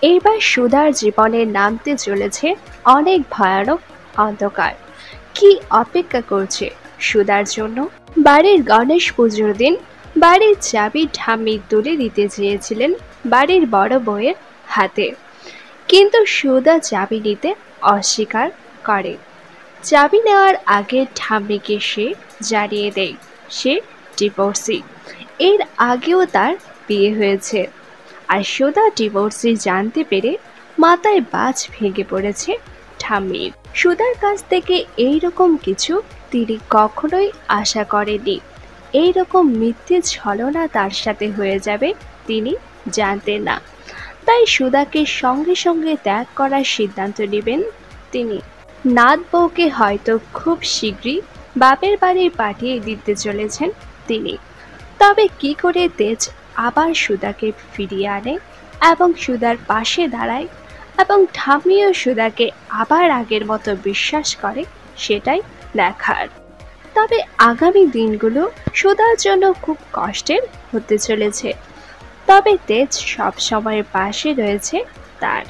এইবার সুধার জীবনে নামতে চলেছে অনেক ভয়ানক অন্ধকার। কি অপেক্ষা করছে সুধার জন্য? বাড়ির গণেশ পুজোর দিন বাড়ির চাবি ঠাম্মি তুলে দিতে চেয়েছিলেন বাড়ির বড় বউয়ের হাতে, কিন্তু সুধা চাবি নিতে অস্বীকার করে। চাবি নেওয়ার আগে ঠাম্মিকে সে জানিয়ে দেয় সে ডিভোর্সি। এর আগেও তার বিয়ে হয়েছে। আর সুধা ডিভোর্সি জানতে পেরে মাথায় বাজ ভেঙে পড়েছে ঠাম্মির। সুধার কাছ থেকে এইরকম কিছু তিনি কখনোই আশা করেননি। এইরকম মিথ্যে ছলনা তার সাথে হয়ে যাবে তিনি জানতেন না। তাই সুধাকে সঙ্গে সঙ্গে ত্যাগ করার সিদ্ধান্ত নেবেন তিনি। নাত বউকে হয়তো খুব শীঘ্রই বাপের বাড়ি পাঠিয়ে দিতে চলেছেন তিনি। তবে কি করে তেজ আবার সুধাকে ফিরিয়ে আনে এবং সুধার পাশে দাঁড়ায় এবং ঠাম্মিও সুধাকে আবার আগের মতো বিশ্বাস করে, সেটাই দেখার। তবে আগামী দিনগুলো সুধার জন্য খুব কষ্টের হতে চলেছে। তবে তেজ সব সময় পাশে রয়েছে তার।